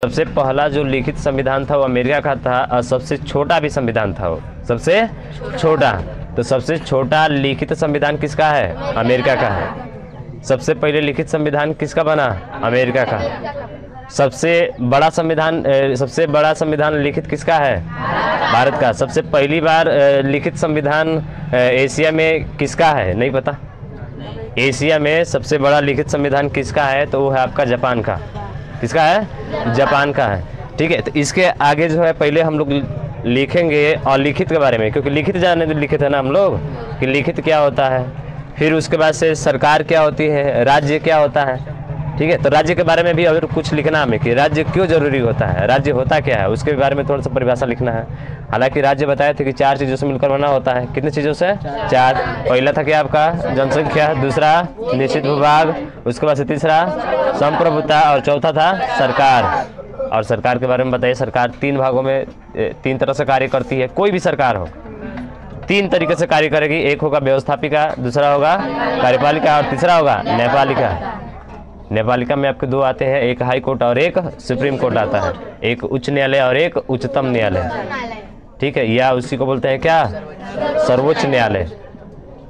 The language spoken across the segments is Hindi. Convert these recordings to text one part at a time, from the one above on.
सबसे पहला जो लिखित संविधान था वो अमेरिका का था और सबसे छोटा भी संविधान था वो सबसे छोटा। तो सबसे छोटा लिखित संविधान किसका है? अमेरिका का है। सबसे पहले लिखित संविधान किसका बना? अमेरिका का। सबसे बड़ा संविधान लिखित किसका है? भारत का। सबसे पहली बार लिखित संविधान एशिया में किसका है? नहीं पता। एशिया में सबसे बड़ा लिखित संविधान किसका है? तो वो है आपका जापान का। किसका है? जापान का है। ठीक है, तो इसके आगे जो है पहले हम लोग लिखेंगे और लिखित के बारे में, क्योंकि लिखित जाने लिखित है ना हम लोग कि लिखित क्या होता है। फिर उसके बाद से सरकार क्या होती है, राज्य क्या होता है। ठीक है, तो राज्य के बारे में भी अगर कुछ लिखना हमें कि राज्य क्यों जरूरी होता है, राज्य होता क्या है, उसके बारे में थोड़ा सा परिभाषा लिखना है। हालांकि राज्य बताए थे कि 4 चीज़ों से मिलकर बना होता है। कितनी चीज़ों से? 4। पहला था कि आपका जनसंख्या, दूसरा निश्चित भूभाग, उसके बाद से तीसरा संप्रभुता और चौथा था सरकार। और सरकार के बारे में बताइए। सरकार 3 भागों में 3 तरह से कार्य करती है। कोई भी सरकार हो 3 तरीके से कार्य करेगी। एक होगा व्यवस्थापिका, दूसरा होगा कार्यपालिका और तीसरा होगा न्यायपालिका। न्यायपालिका में आपके 2 आते हैं, एक हाई कोर्ट और एक सुप्रीम कोर्ट आता है, एक उच्च न्यायालय और एक उच्चतम न्यायालय। ठीक है, या उसी को बोलते हैं क्या? सर्वोच्च न्यायालय।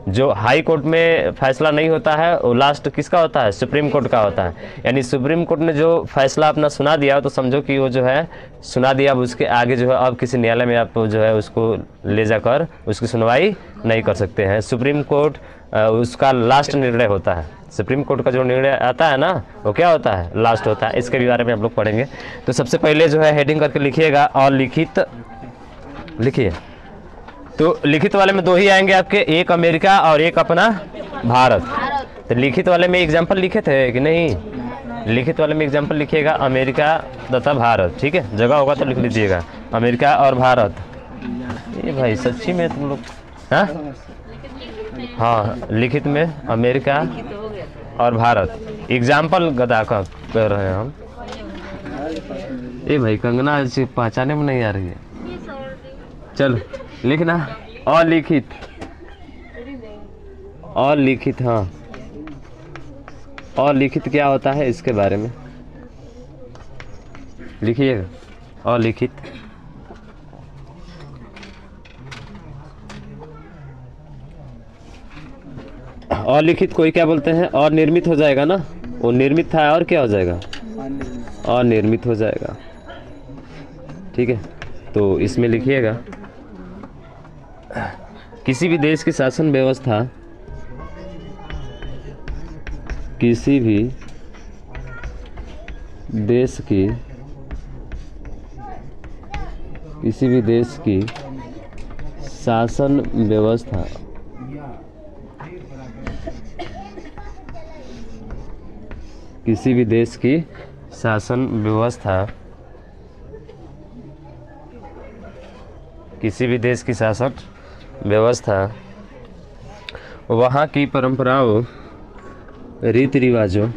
जो हाई कोर्ट में फैसला नहीं होता है वो लास्ट किसका होता है? सुप्रीम कोर्ट का होता है। यानी सुप्रीम कोर्ट ने जो फैसला अपना सुना दिया तो समझो कि वो जो है सुना दिया, अब उसके आगे जो है अब किसी न्यायालय में आप जो है उसको ले जाकर उसकी सुनवाई नहीं कर सकते हैं। सुप्रीम कोर्ट उसका लास्ट निर्णय होता है। सुप्रीम कोर्ट का जो निर्णय आता है ना वो क्या होता है? लास्ट होता है। इसके भी बारे में हम लोग पढ़ेंगे। तो सबसे पहले जो है हेडिंग करके लिखिएगा और लिखित लिखिए। तो लिखित वाले में 2 ही आएंगे आपके, एक अमेरिका और एक अपना भारत। तो लिखित वाले में एग्जाम्पल लिखे थे कि नहीं? लिखित वाले में एग्जाम्पल लिखिएगा अमेरिका तथा भारत। ठीक है, जगह होगा तो लिख लीजिएगा अमेरिका और भारत। ये भाई सच्ची में तुम लोग हाँ लिखित में अमेरिका और भारत एग्जाम्पल गदा का कर रहे हैं हम। ये भाई कंगना पहचाने में नहीं आ रही है। चलो लिखना अलिखित। अलिखित, हाँ अलिखित क्या होता है इसके बारे में लिखिएगा। अलिखित अलिखित कोई क्या बोलते हैं? अनिर्मित हो जाएगा ना, वो निर्मित था और क्या हो जाएगा? अनिर्मित हो जाएगा। ठीक है, तो इसमें लिखिएगा किसी भी देश की शासन व्यवस्था, किसी भी देश की शासन व्यवस्था किसी भी देश की शासन व्यवस्था किसी भी देश की शासन व्यवस्था वहाँ की परंपराओं, रीति रिवाजों,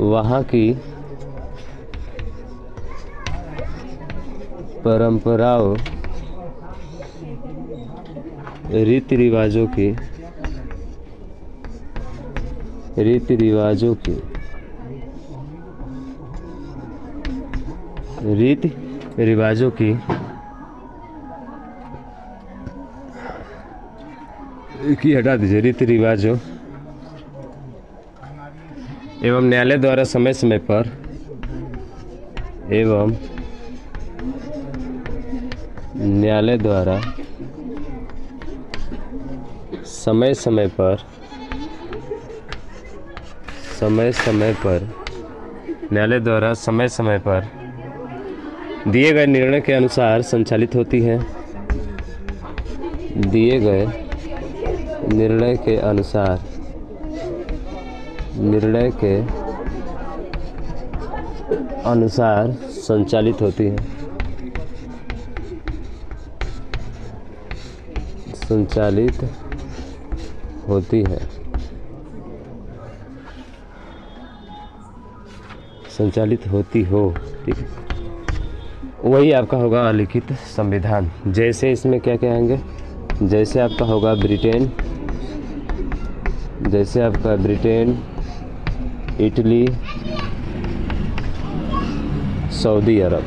वहाँ की परंपराओं, रीति रिवाजों की हटा दीजिए, रीति रिवाजों एवं न्यायालय द्वारा समय समय पर दिए गए निर्णय के अनुसार संचालित होती है। दिए गए निर्णय के अनुसार संचालित होती है। संचालित होती हो। ठीक है, वही आपका होगा अलिखित संविधान। जैसे इसमें क्या क्या आएंगे? जैसे आपका होगा ब्रिटेन, इटली, सऊदी अरब।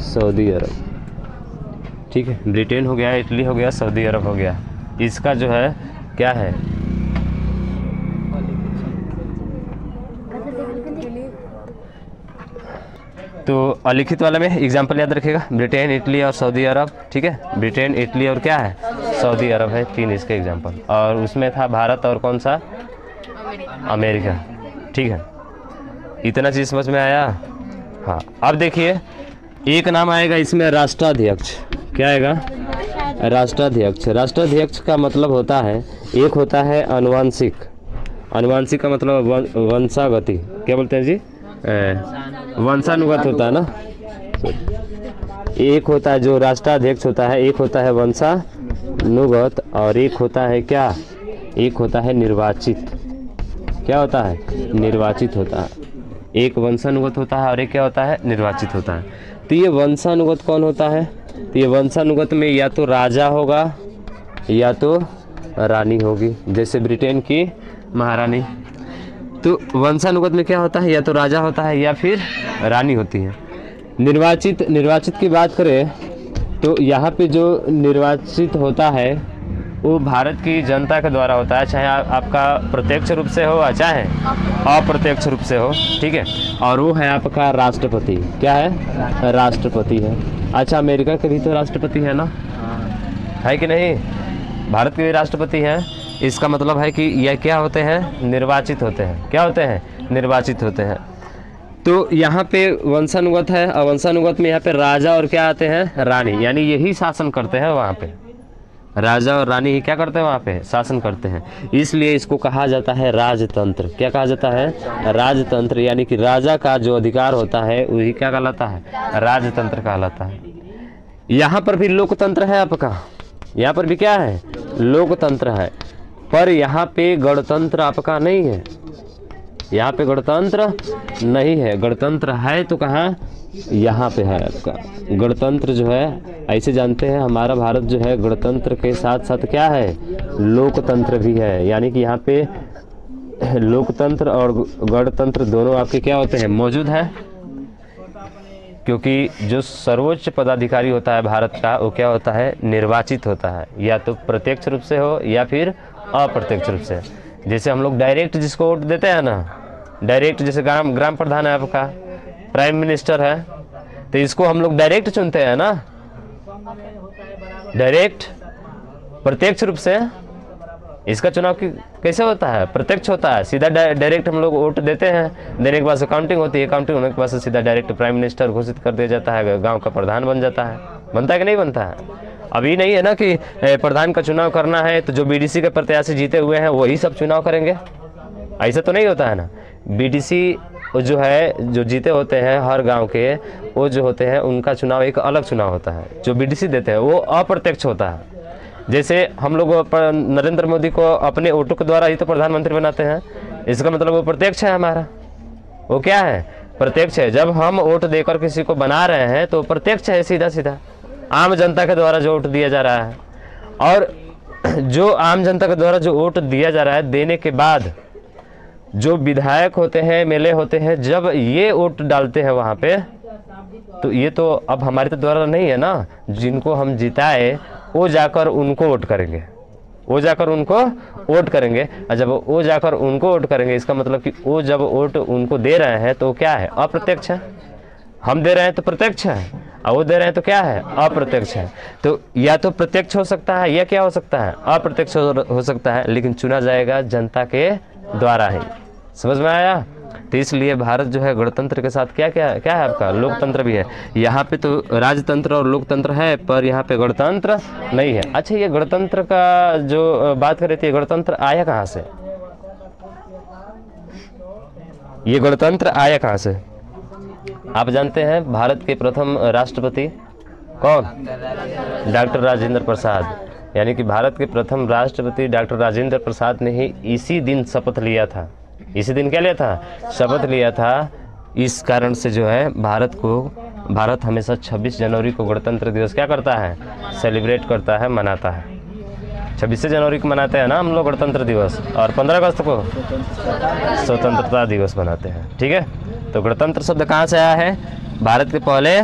सऊदी अरब, ठीक है। ब्रिटेन हो गया, इटली हो गया, सऊदी अरब हो गया। इसका जो है क्या है, तो अलिखित वाला में एग्जाम्पल याद रखिएगा, ब्रिटेन, इटली और सऊदी अरब, ठीक है। ब्रिटेन, इटली और क्या है, सऊदी अरब है, 3 इसके एग्जाम्पल। और उसमें था भारत और कौन सा, अमेरिका, ठीक है। इतना चीज़ समझ में आया। हाँ, अब देखिए एक नाम आएगा इसमें, राष्ट्राध्यक्ष। क्या आएगा, राष्ट्राध्यक्ष। राष्ट्राध्यक्ष का मतलब होता है, एक होता है अनुवांशिक, अनुवांशिक का मतलब वंशागति, क्या बोलते हैं जी, वंशानुगत होता है ना। एक होता है जो राष्ट्राध्यक्ष होता है, एक होता है वंशानुगत और एक होता है क्या, एक होता है निर्वाचित। क्या होता है, निर्वाचित होता है। एक वंशानुगत होता है और एक क्या होता है, निर्वाचित होता है। तो ये वंशानुगत कौन होता है, तो ये वंशानुगत में या तो राजा होगा या तो रानी होगी, जैसे ब्रिटेन की महारानी। तो वंशानुगत में क्या होता है, या तो राजा होता है या फिर रानी होती है। निर्वाचित की बात करें तो यहाँ पे जो निर्वाचित होता है वो भारत की जनता के द्वारा होता है, चाहे आपका प्रत्यक्ष रूप से हो चाहे अप्रत्यक्ष रूप से हो, ठीक है। और वो है आपका राष्ट्रपति। क्या है, राष्ट्रपति है। अच्छा, अमेरिका के भी तो राष्ट्रपति है ना, है कि नहीं, भारत के भी राष्ट्रपति हैं। इसका मतलब है कि यह क्या होते हैं, निर्वाचित होते हैं। क्या होते हैं, निर्वाचित होते हैं। तो यहाँ पे वंशानुगत है, और वंशानुगत में यहाँ पे राजा और क्या आते हैं, रानी, यानी यही शासन करते हैं वहाँ पे। राजा और रानी ही क्या करते हैं वहाँ पे, शासन करते हैं। इसलिए इसको कहा जाता है राजतंत्र। क्या कहा जाता है, राजतंत्र। यानी कि राजा का जो अधिकार होता है वही क्या कहलाता है, राजतंत्र कहलाता है। यहाँ पर भी लोकतंत्र है आपका, यहाँ पर भी क्या है, लोकतंत्र है। पर यहाँ पे गणतंत्र आपका नहीं है, यहाँ पे गणतंत्र नहीं है। गणतंत्र है तो कहाँ, यहाँ पे है आपका गणतंत्र। जो है ऐसे जानते हैं हमारा भारत जो है गणतंत्र के साथ साथ क्या है, लोकतंत्र भी है। यानी कि यहाँ पे लोकतंत्र और गणतंत्र दोनों आपके क्या होते हैं, मौजूद है। क्योंकि जो सर्वोच्च पदाधिकारी होता है भारत का वो क्या होता है, निर्वाचित होता है, या तो प्रत्यक्ष रूप से हो या फिर अप्रत्यक्ष रूप से। जैसे हम लोग डायरेक्ट जिसको वोट देते हैं ना, डायरेक्ट, जैसे ग्राम प्रधान है आपका, प्राइम मिनिस्टर है, तो इसको हम लोग डायरेक्ट चुनते हैं ना, डायरेक्ट, प्रत्यक्ष रूप से। इसका चुनाव कैसे होता है, प्रत्यक्ष होता है, सीधा डायरेक्ट हम लोग वोट देते हैं, देने के बाद काउंटिंग होती है, काउंटिंग होने के बाद सीधा डायरेक्ट प्राइम मिनिस्टर घोषित कर दिया जाता है, गांव का प्रधान बन जाता है। बनता है कि नहीं बनता है। अभी नहीं है ना कि प्रधान का चुनाव करना है तो जो बीडीसी के प्रत्याशी जीते हुए हैं वही सब चुनाव करेंगे, ऐसा तो नहीं होता है ना। बीडीसी जो है, जो जीते होते हैं हर गांव के, वो जो होते हैं उनका चुनाव एक अलग चुनाव होता है। जो बीडीसी देते हैं वो अप्रत्यक्ष होता है। जैसे हम लोग नरेंद्र मोदी को अपने वोटों के द्वारा ही तो प्रधानमंत्री बनाते हैं, इसका मतलब वो प्रत्यक्ष है हमारा। वो क्या है, प्रत्यक्ष है। जब हम वोट देकर किसी को बना रहे हैं तो प्रत्यक्ष है, सीधा सीधा आम जनता के द्वारा जो वोट दिया जा रहा है। और जो आम जनता के द्वारा जो वोट दिया जा रहा है, देने के बाद जो विधायक होते हैं, एमएलए होते हैं, जब ये वोट डालते हैं वहाँ पे, तो ये तो अब हमारे तो द्वारा नहीं है ना। जिनको हम जिताए वो जाकर उनको वोट करेंगे, वो जाकर उनको वोट करेंगे। और जब वो जाकर उनको वोट करेंगे, इसका मतलब कि वो जब वोट उनको दे रहे हैं तो क्या है, अप्रत्यक्ष है। हम दे रहे हैं तो प्रत्यक्ष है, और वो दे रहे हैं तो क्या है, अप्रत्यक्ष है। तो या तो प्रत्यक्ष हो सकता है या क्या हो सकता है, अप्रत्यक्ष हो सकता है, लेकिन चुना जाएगा जनता के द्वारा ही। समझ में आया। तो इसलिए भारत जो है गणतंत्र के साथ क्या क्या क्या है आपका, लोकतंत्र भी है। यहाँ पे तो राजतंत्र और लोकतंत्र है, पर यहाँ पे गणतंत्र नहीं है। अच्छा, ये गणतंत्र का जो बात कर रही थी, गणतंत्र आया कहाँ से, ये गणतंत्र आया कहाँ से। आप जानते हैं भारत के प्रथम राष्ट्रपति कौन, डॉक्टर राजेंद्र प्रसाद। यानी कि भारत के प्रथम राष्ट्रपति डॉक्टर राजेंद्र प्रसाद ने ही इसी दिन शपथ लिया था। इसी दिन क्या लिया था, शपथ लिया था। इस कारण से जो है भारत हमेशा 26 जनवरी को गणतंत्र दिवस क्या करता है, सेलिब्रेट करता है, मनाता है। 26 जनवरी को मनाते हैं ना हम लोग गणतंत्र दिवस, और 15 अगस्त को स्वतंत्रता दिवस मनाते हैं। ठीक है, तो गणतंत्र शब्द कहाँ से आया है? भारत के पहले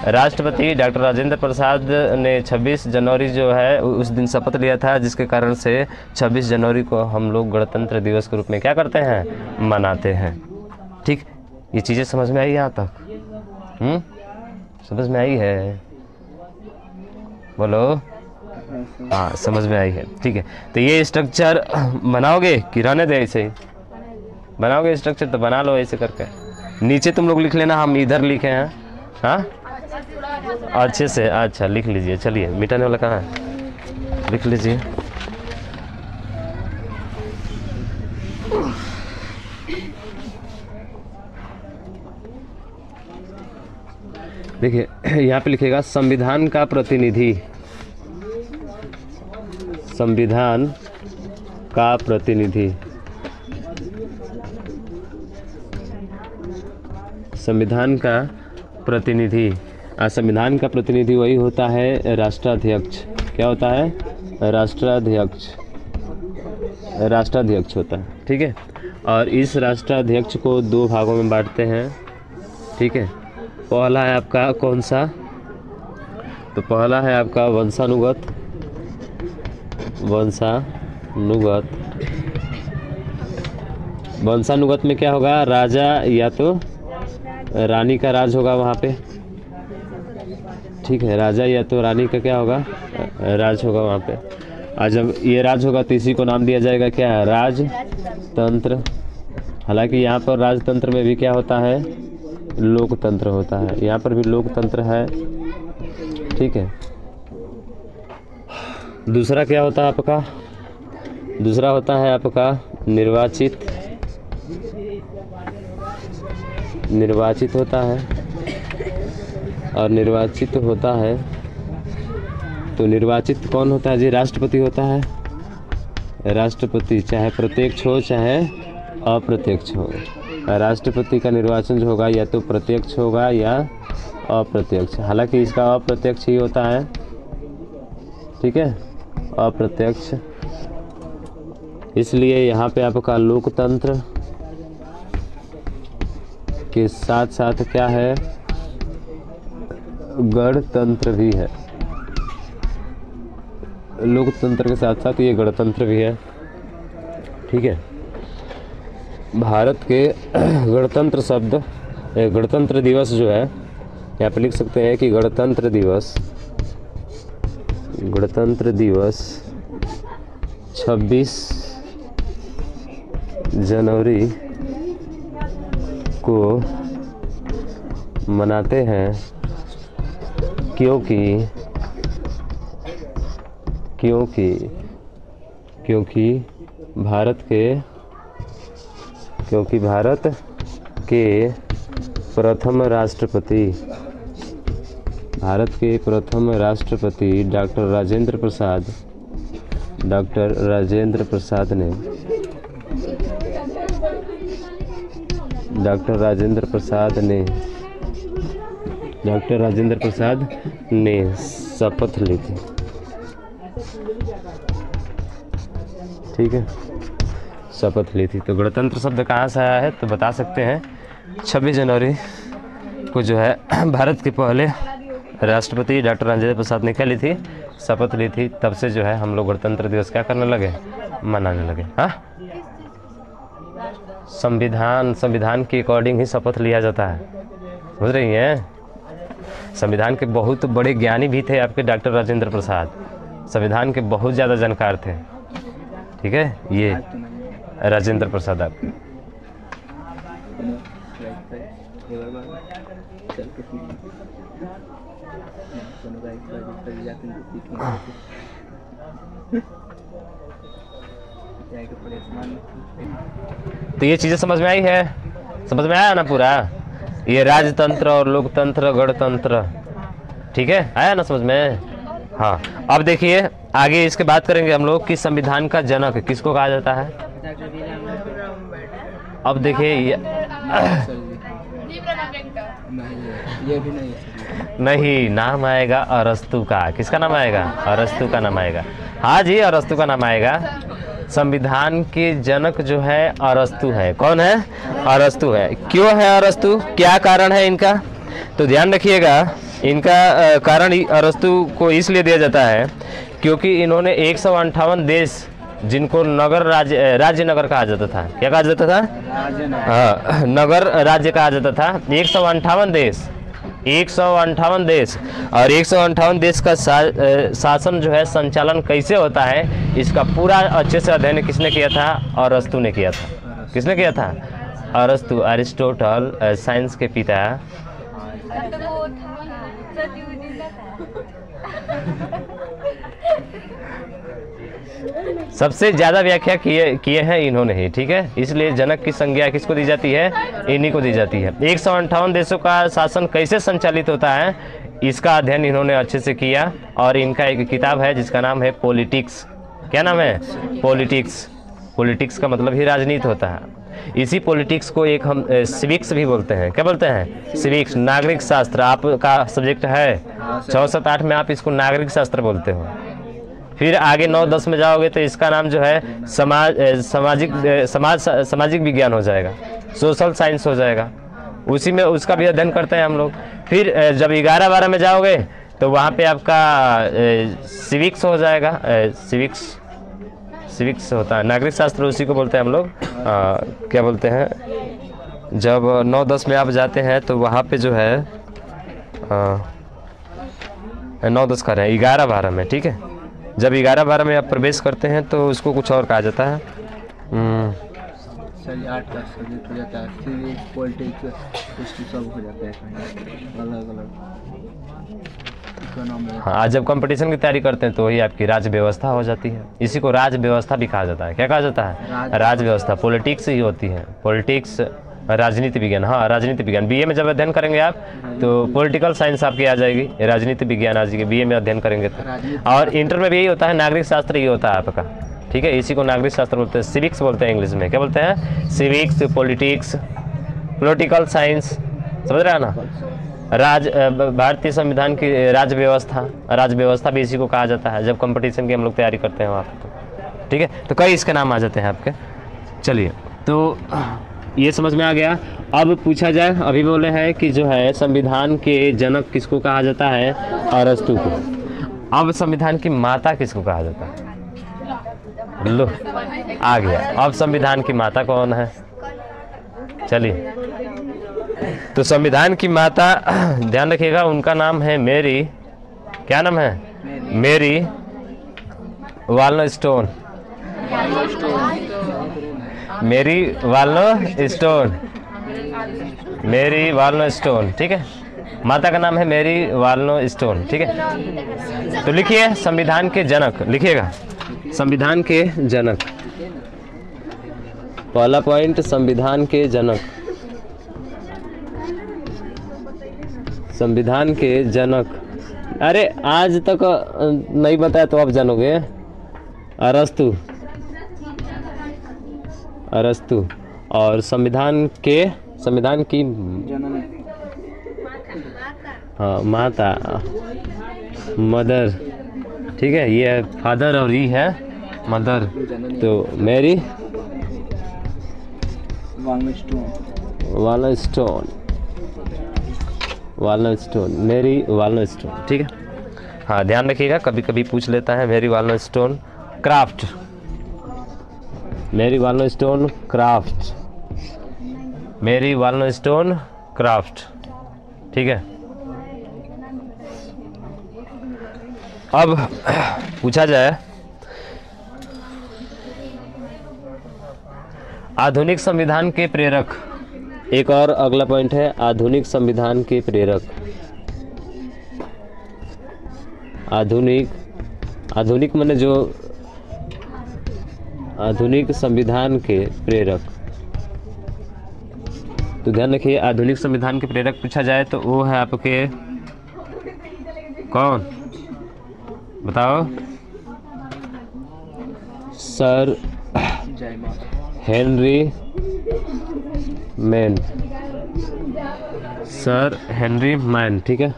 राष्ट्रपति डॉक्टर राजेंद्र प्रसाद ने 26 जनवरी जो है उस दिन शपथ लिया था, जिसके कारण से 26 जनवरी को हम लोग गणतंत्र दिवस के रूप में क्या करते हैं? मनाते हैं। ठीक, ये चीज़ें समझ में आई यहाँ तक? समझ में आई है? बोलो। हाँ, समझ में आई है। ठीक है, तो ये स्ट्रक्चर बनाओगे कि रहने दे ऐसे ही? बनाओगे स्ट्रक्चर तो बना लो ऐसे करके। नीचे तुम लोग लिख लेना, हम इधर लिखे हैं। हाँ, अच्छे से, अच्छा लिख लीजिए। चलिए, मिटाने वाला कहाँ है? लिख लीजिए। देखिए, यहाँ पे लिखेगा संविधान का प्रतिनिधि। संविधान का प्रतिनिधि। संविधान का प्रतिनिधि। संविधान का प्रतिनिधि वही होता है राष्ट्राध्यक्ष। क्या होता है? राष्ट्राध्यक्ष। राष्ट्राध्यक्ष होता है। ठीक है, और इस राष्ट्राध्यक्ष को 2 भागों में बांटते हैं। ठीक है, पहला है आपका कौन सा? तो पहला है आपका वंशानुगत। वंशानुगत। वंशानुगत में क्या होगा? राजा या तो रानी का राज होगा वहाँ पे। ठीक है, राजा या तो रानी का क्या होगा? राज होगा वहाँ पे। और जब ये राज होगा तो इसी को नाम दिया जाएगा क्या? राजतंत्र। हालांकि यहाँ पर राजतंत्र में भी क्या होता है? लोकतंत्र होता है। यहाँ पर भी लोकतंत्र है। ठीक है, दूसरा क्या होता है आपका? दूसरा होता है आपका निर्वाचित। निर्वाचित होता है, और निर्वाचित होता है तो निर्वाचित कौन होता है जी? राष्ट्रपति होता है। राष्ट्रपति, चाहे प्रत्यक्ष हो चाहे अप्रत्यक्ष हो। राष्ट्रपति का निर्वाचन जो होगा या तो प्रत्यक्ष होगा या अप्रत्यक्ष। हालांकि इसका अप्रत्यक्ष ही होता है। ठीक है, अप्रत्यक्ष। इसलिए यहाँ पे आपका लोकतंत्र के साथ साथ क्या है? गणतंत्र भी है। लोकतंत्र के साथ साथ ये गणतंत्र भी है। ठीक है, भारत के गणतंत्र शब्द, गणतंत्र दिवस जो है यहाँ पे लिख सकते हैं कि गणतंत्र दिवस 26 जनवरी को मनाते हैं क्योंकि भारत के प्रथम राष्ट्रपति डॉक्टर राजेंद्र प्रसाद ने शपथ ली थी। ठीक है, शपथ ली थी। तो गणतंत्र शब्द कहाँ से आया है? तो बता सकते हैं 26 जनवरी को जो है भारत के पहले राष्ट्रपति डॉक्टर राजेंद्र प्रसाद ने क्या ली थी? शपथ ली थी। तब से जो है हम लोग गणतंत्र दिवस क्या करने लगे? मनाने लगे। हाँ, संविधान के अकॉर्डिंग ही शपथ लिया जाता है। बुझ रही हैं? संविधान के बहुत बड़े ज्ञानी भी थे आपके डॉक्टर राजेंद्र प्रसाद। संविधान के बहुत ज़्यादा जानकार थे। ठीक है, ये राजेंद्र प्रसाद आपके। तो ये चीज़ें समझ में आई है? समझ में आया ना पूरा? ये राजतंत्र और लोकतंत्र, गणतंत्र। ठीक है, आया ना समझ में? हाँ, अब देखिए आगे इसके बात करेंगे हम लोग कि संविधान का जनक किसको कहा जाता है। अब देखिए ये नहीं, नाम आएगा अरस्तु का। किसका नाम आएगा? अरस्तु का नाम आएगा। हाँ जी, अरस्तु का नाम आएगा। संविधान के जनक जो है अरस्तु है। कौन है? अरस्तु है। क्यों है अरस्तु? क्या कारण है इनका? तो ध्यान रखिएगा, इनका कारण अरस्तु को इसलिए दिया जाता है क्योंकि इन्होंने 158 देश जिनको नगर राज्य नगर कहा जाता था। क्या कहा जाता था? हाँ, नगर राज्य कहा जाता था। 158 देश, 158 देश, और 158 देश का शासन जो है, संचालन कैसे होता है, इसका पूरा अच्छे से अध्ययन किसने किया था? अरस्तु ने किया था। किसने किया था? अरस्तु, अरिस्टोटल, साइंस के पिता। सबसे ज्यादा व्याख्या किए हैं इन्होंने ही, ठीक है। इसलिए जनक की संज्ञा किसको दी जाती है? इन्हीं को दी जाती है। 158 देशों का शासन कैसे संचालित होता है, इसका अध्ययन इन्होंने अच्छे से किया। और इनका एक किताब है जिसका नाम है पॉलिटिक्स। क्या नाम है? पॉलिटिक्स। पॉलिटिक्स का मतलब ही राजनीति होता है। इसी पॉलिटिक्स को एक हम सिविक्स भी बोलते हैं। क्या बोलते हैं? सिविक्स, नागरिक शास्त्र। आपका सब्जेक्ट है 6, 7, 8 में, आप इसको नागरिक शास्त्र बोलते हो। फिर आगे 9, 10 में जाओगे तो इसका नाम जो है सामाजिक विज्ञान हो जाएगा, सोशल साइंस हो जाएगा। उसी में उसका भी अध्ययन करते हैं हम लोग। फिर जब 11, 12 में जाओगे तो वहाँ पे आपका सिविक्स हो जाएगा। सिविक्स होता है, नागरिक शास्त्र उसी को बोलते हैं हम लोग। क्या बोलते हैं, जब 9, 10 में आप जाते हैं तो वहाँ पे जो है 9, 10 का रहे 11, 12 में, ठीक है। जब 11, 12 में आप प्रवेश करते हैं तो उसको कुछ और कहा जाता है। सर 8 का सब्जेक्ट हो जाता है, सिविक्स, पॉलिटिक्स, हिस्ट्री सब हो जाता है अलग अलग। हाँ, जब कंपटीशन की तैयारी करते हैं तो वही आपकी राज्य व्यवस्था हो जाती है। इसी को राज्य व्यवस्था भी कहा जाता है। क्या कहा जाता है? राज्य व्यवस्था। पॉलिटिक्स ही होती है, पॉलिटिक्स, राजनीति विज्ञान। हाँ, राजनीति विज्ञान बीए में जब अध्ययन करेंगे आप तो पॉलिटिकल साइंस आपकी आ जाएगी, राजनीति विज्ञान आ जाएगी बीए में अध्ययन करेंगे तो। और इंटर में भी यही होता है, नागरिक शास्त्र ये होता है आपका, ठीक है। इसी को नागरिक शास्त्र बोलते हैं, सिविक्स बोलते हैं इंग्लिश में। क्या बोलते हैं? सिविक्स, पॉलिटिक्स, पॉलिटिकल साइंस, समझ रहे हैं ना। भारतीय संविधान की राज्य व्यवस्था भी इसी को कहा जाता है जब कंपटीशन की हम लोग तैयारी करते हैं वहाँ पर, ठीक है। तो कई इसके नाम आ जाते हैं आपके। चलिए, तो ये समझ में आ गया। अब पूछा जाए, अभी बोले हैं कि जो है संविधान के जनक किसको कहा जाता है? अरस्तु को। अब संविधान की माता किसको कहा जाता है? लो, आ गया। अब संविधान की माता कौन है? चलिए, तो संविधान की माता, ध्यान रखिएगा, उनका नाम है मेरी। क्या नाम है? मेरी वाल्नस्टोन। मेरी वाल्नस्टोन, मेरी वाल्नस्टोन, ठीक है। माता का नाम है मेरी वाल्नस्टोन, ठीक है। तो लिखिए संविधान के जनक, लिखिएगा संविधान के जनक। पहला पॉइंट, संविधान के जनक। संविधान के जनक, अरे आज तक नहीं बताया तो आप जानोगे। अरस्तु, अरस्तु। और संविधान की हाँ, माता, मदर, ठीक है। ये है फादर और ये है मदर। तो मेरी वाल्नस्टोन, मेरी वाल्नस्टोन, ठीक है। हाँ, ध्यान रखिएगा, कभी कभी पूछ लेता है मेरी वाल्नस्टोन क्राफ्ट, मेरी वाल्नस्टोन क्राफ्ट, मेरी वाल्नस्टोन क्राफ्ट, ठीक है। अब पूछा जाए आधुनिक संविधान के प्रेरक। एक और अगला पॉइंट है आधुनिक संविधान के प्रेरक। आधुनिक माने जो आधुनिक संविधान के प्रेरक। तो ध्यान रखिए, आधुनिक संविधान के प्रेरक पूछा जाए तो वो है आपके कौन? बताओ। Sir Henry man, sir Henry man, ठीक है।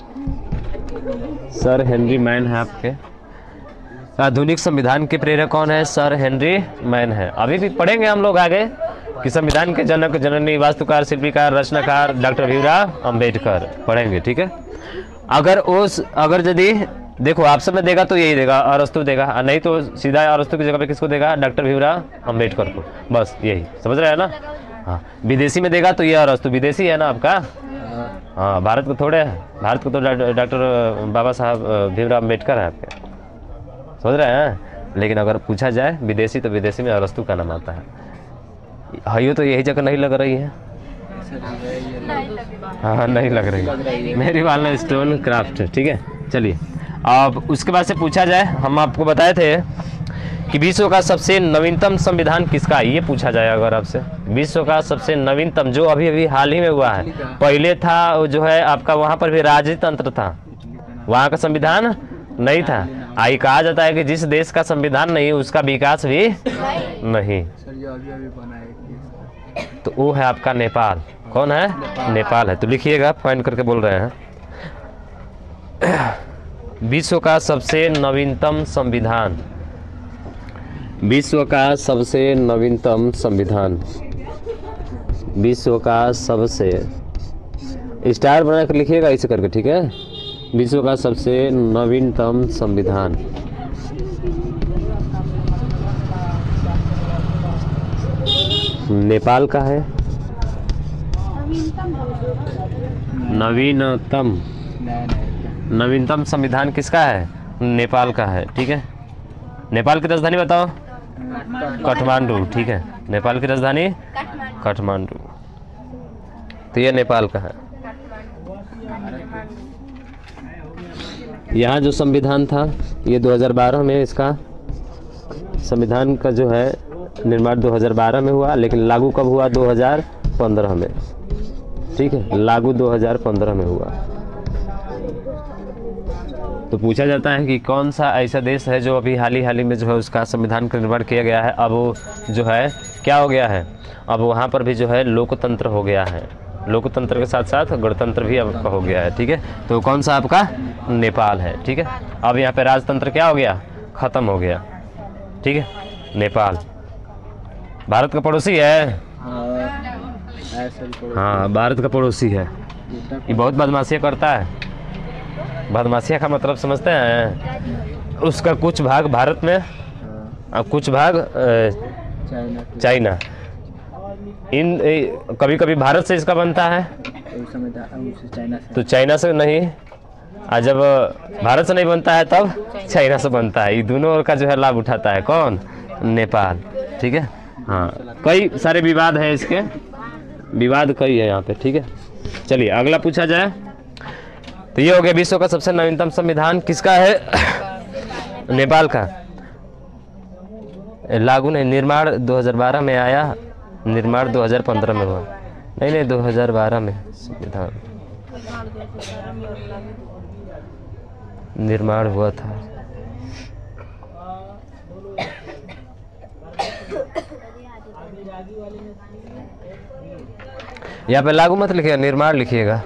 सर हेनरी मैन है आपके, आधुनिक संविधान के प्रेरक कौन है? सर हेनरी मैन है। अभी भी पढ़ेंगे हम लोग आगे कि संविधान के जनक, जननी, वास्तुकार, शिल्पीकार, रचनाकार डॉक्टर भीमराव अंबेडकर पढ़ेंगे, ठीक है। अगर यदि देखो ऑप्शन में देगा तो यही देगा, अरस्तु देगा, और नहीं तो सीधा अरस्तु की जगह पे किसको देगा? डॉक्टर भीमराव अंबेडकर को, बस यही समझ रहे हैं ना। हाँ, विदेशी में देगा तो ये अरस्तु, विदेशी है ना आपका। हाँ, भारत को थोड़े है, भारत को तो डॉक्टर बाबा साहब भीमराव अंबेडकर है आपके, समझ रहे हैं। लेकिन अगर पूछा जाए विदेशी तो विदेशी में अरस्तु का नाम आता है। हाइयो तो यही जगह नहीं लग रही है। हाँ नहीं लग रही, मेरी वाला स्टोन क्राफ्ट, ठीक है। चलिए अब उसके बाद से पूछा जाए, हम आपको बताए थे कि विश्व का सबसे नवीनतम संविधान किसका है, ये पूछा जाए अगर आपसे। विश्व का सबसे नवीनतम जो अभी अभी हाल ही में हुआ है, पहले था जो है आपका वहाँ पर भी राजतंत्र था, वहाँ का संविधान नहीं था। आई कहा जाता है कि जिस देश का संविधान नहीं उसका विकास भी नहीं। तो वो है आपका नेपाल। कौन है? नेपाल है। तो लिखिएगा, पॉइंट करके बोल रहे हैं। विश्व का सबसे नवीनतम संविधान, विश्व का सबसे नवीनतम संविधान, विश्व का सबसे, स्टार बना कर लिखिएगा ऐसे करके, ठीक है। विश्व का सबसे नवीनतम संविधान, नेपाल का है। नवीनतम संविधान किसका है? नेपाल का है, ठीक है। नेपाल की राजधानी बताओ? काठमांडू, ठीक है। नेपाल की राजधानी काठमांडू। तो ये नेपाल का है। यहाँ जो संविधान था ये 2012 में, इसका संविधान का जो है निर्माण 2012 में हुआ, लेकिन लागू कब हुआ? 2015 में, ठीक है। लागू 2015 में हुआ। तो पूछा जाता है कि कौन सा ऐसा देश है जो अभी हाल ही में जो है उसका संविधान का निर्माण किया गया है। अब वो जो है क्या हो गया है, अब वहाँ पर भी जो है लोकतंत्र हो गया है, लोकतंत्र के साथ साथ गणतंत्र भी अब हो गया है, ठीक है। तो कौन सा आपका? नेपाल है, ठीक है। अब यहाँ पे राजतंत्र क्या हो गया? खत्म हो गया, ठीक है। नेपाल भारत का पड़ोसी है। हाँ, भारत का पड़ोसी है। ये बहुत बदमाशियाँ करता है। बदमाशिया का मतलब समझते हैं? उसका कुछ भाग भारत में और कुछ भाग चाइना। इन कभी कभी भारत से इसका बनता है तो चाइना से नहीं, और जब भारत से नहीं बनता है तब चाइना से बनता है। ये दोनों का जो है लाभ उठाता है कौन? नेपाल, ठीक है। हाँ, कई सारे विवाद है, इसके विवाद कई है यहाँ पे, ठीक है। चलिए अगला पूछा जाए तो ये हो गया विश्व का सबसे नवीनतम संविधान किसका है? नेपाल का। लागू नहीं, निर्माण 2012 में आया, निर्माण 2015 में हुआ। नहीं 2012 में संविधान निर्माण हुआ था। यहाँ पे लागू मत लिखिएगा, निर्माण लिखिएगा।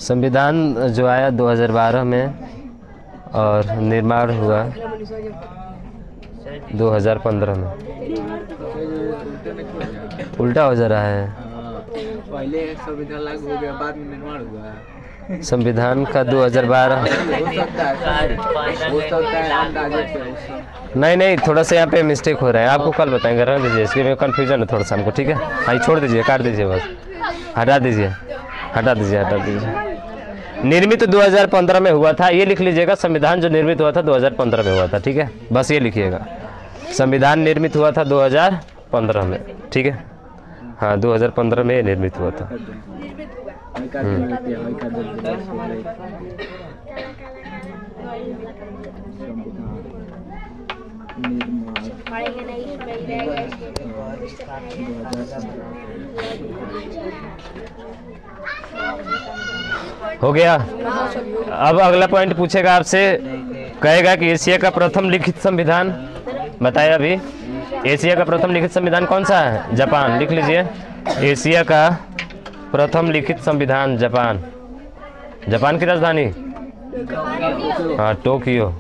संविधान जो आया 2012 में और निर्माण हुआ 2015 में। उल्टा हो जा रहा है। पहले संविधान लागू हो गया, बाद में निर्माण हुआ। संविधान का 2012 नहीं, थोड़ा सा यहाँ पे मिस्टेक हो रहा है, आपको कल बताएंगे। रहने दीजिए, इसके में कन्फ्यूजन है थोड़ा सा हमको, ठीक है। हाँ, छोड़ दीजिए, काट दीजिए, बस हटा दीजिए। निर्मित 2015 में हुआ था, ये लिख लीजिएगा। संविधान जो निर्मित हुआ था 2015 में हुआ था, ठीक है। बस ये लिखिएगा, संविधान निर्मित हुआ था 2015 में, ठीक है। हाँ, 2015 में निर्मित हुआ था। हो गया। अब अगला पॉइंट पूछेगा आपसे, कहेगा कि एशिया का प्रथम लिखित संविधान बताया। अभी एशिया का प्रथम लिखित संविधान कौन सा है? जापान। लिख लीजिए, एशिया का प्रथम लिखित संविधान जापान। जापान की राजधानी हाँ, टोक्यो।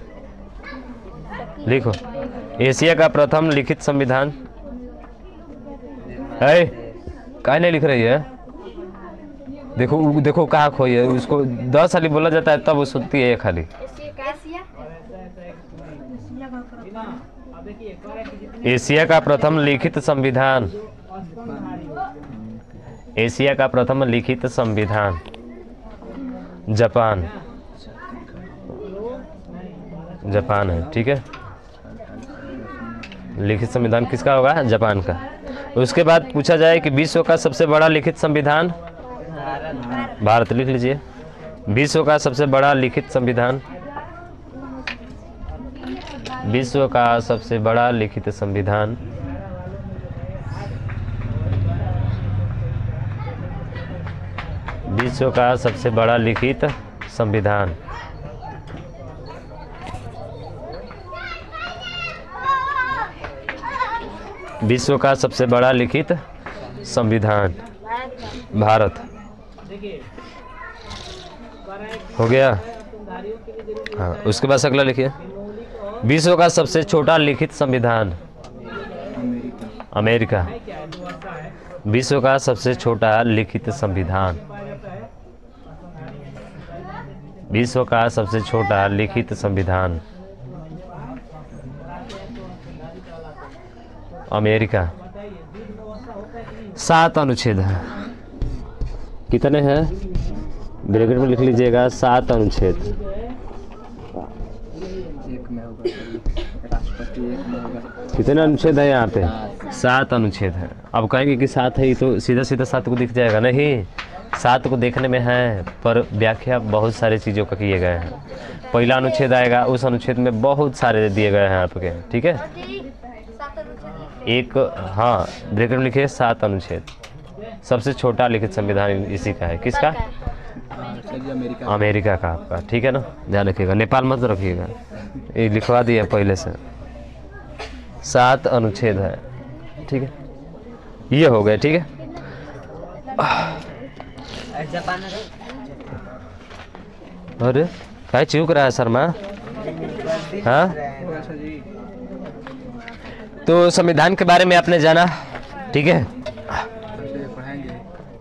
लिखो, एशिया का प्रथम लिखित संविधान है। क्या नहीं लिख रही है? देखो देखो कहाँ खोई है उसको। 10 खाली बोला जाता है तब वो सुनती है खाली। एशिया का प्रथम लिखित संविधान, एशिया का प्रथम लिखित संविधान जापान, जापान है। ठीक है, लिखित संविधान किसका होगा? जापान का। उसके बाद पूछा जाए कि विश्व का सबसे बड़ा लिखित संविधान, भारत। लिख लीजिए, विश्व का सबसे बड़ा लिखित संविधान, विश्व का सबसे बड़ा लिखित संविधान विश्व का सबसे बड़ा लिखित संविधान विश्व का सबसे बड़ा लिखित संविधान भारत। हो गया। हाँ, उसके बाद अगला लिखिए, विश्व का सबसे छोटा लिखित संविधान अमेरिका। विश्व का सबसे छोटा लिखित संविधान, विश्व का सबसे छोटा लिखित संविधान अमेरिका। 7 अनुच्छेद है। कितने हैं? ब्रैकेट में लिख लीजिएगा, 7 अनुच्छेद। एक में होगा, राष्ट्रपति एक में होगा। कितने अनुच्छेद है यहाँ पे? 7 अनुच्छेद है। अब कहेंगे कि 7 है, तो सीधा सीधा 7 को दिख जाएगा? नहीं, 7 को देखने में है, पर व्याख्या बहुत सारे चीज़ों का किए गए हैं। पहला अनुच्छेद आएगा, उस अनुच्छेद में बहुत सारे दिए गए हैं आपके। ठीक है, एक, हाँ, ब्रैकेट में लिखिए 7 अनुच्छेद। सबसे छोटा लिखित संविधान इसी का है। किसका? अमेरिका का आपका। ठीक है ना, ध्यान रखिएगा, नेपाल मत रखिएगा, ये लिखवा दिया पहले से। 7 अनुच्छेद है। ठीक है, ये हो गए। ठीक है, अरे क्या चूक रहा है शर्मा? हाँ, तो संविधान के बारे में आपने जाना। ठीक है,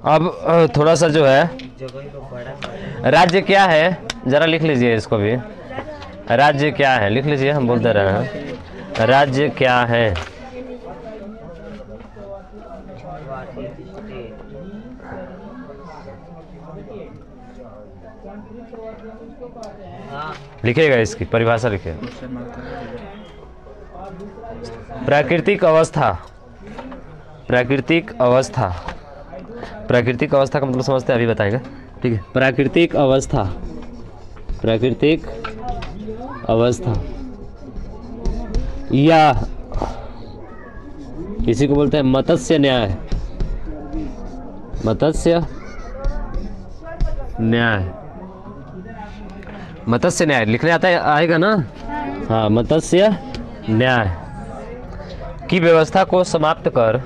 अब थोड़ा सा जो है, राज्य क्या है जरा लिख लीजिए इसको भी। राज्य क्या है लिख लीजिए, हम बोलते रहे हैं। राज्य क्या है? लिखिएगा, इसकी परिभाषा लिखिए। प्राकृतिक अवस्था, प्राकृतिक अवस्था, प्राकृतिक अवस्था का मतलब समझते हैं, अभी बताएंगे। ठीक है, प्राकृतिक अवस्था, प्राकृतिक अवस्था या इसी को बोलते हैं मत्स्य न्याय, मत्स्य न्याय, मत्स्य न्याय लिखने आता है, आएगा ना? हाँ, मत्स्य न्याय की व्यवस्था को समाप्त कर,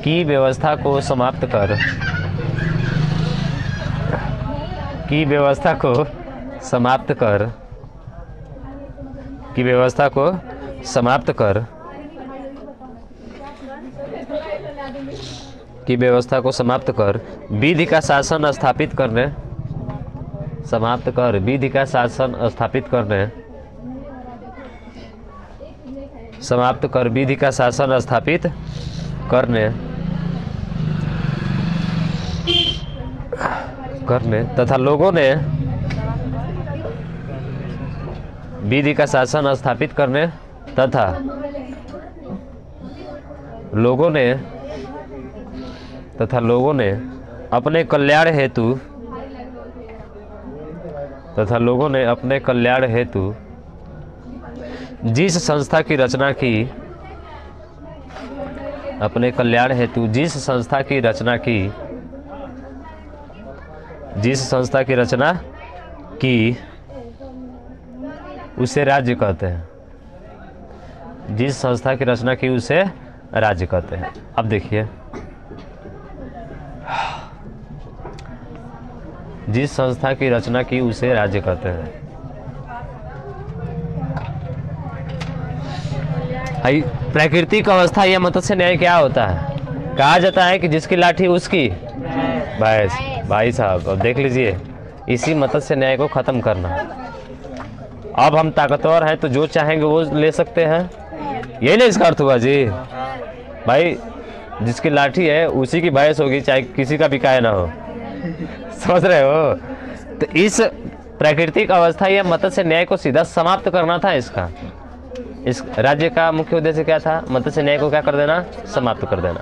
की व्यवस्था को समाप्त कर, की व्यवस्था को समाप्त कर, की व्यवस्था को समाप्त कर, की व्यवस्था को समाप्त कर, विधि का शासन स्थापित करने, समाप्त कर, विधि का शासन स्थापित करने, समाप्त कर, विधि का शासन स्थापित करने, करने तथा लोगों ने विधि का शासन स्थापित करने तथा लोगों ने अपने कल्याण हेतु, तथा लोगों ने अपने कल्याण हेतु जिस संस्था की रचना की, अपने कल्याण हेतु जिस संस्था की रचना की, जिस संस्था की रचना की उसे राज्य कहते हैं। जिस संस्था की रचना की उसे राज्य कहते हैं। अब देखिए, जिस संस्था की रचना की उसे राज्य कहते हैं। भाई प्राकृतिक अवस्था या मत्स्य न्याय क्या होता है? कहा जाता है कि जिसकी लाठी उसकी भैंस। भाई साहब अब देख लीजिए, इसी मत्स्य न्याय को ख़त्म करना। अब हम ताकतवर हैं तो जो चाहेंगे वो ले सकते हैं, यही नहीं इसका अर्थ हुआ जी। भाई जिसकी लाठी है उसी की भैंस होगी, चाहे किसी का भी काय ना हो। समझ रहे हो? तो इस प्राकृतिक अवस्था या मत्स्य न्याय को सीधा समाप्त करना था इसका। इस राज्य का मुख्य उद्देश्य क्या था? मत्स्य न्याय को क्या कर देना? समाप्त कर देना।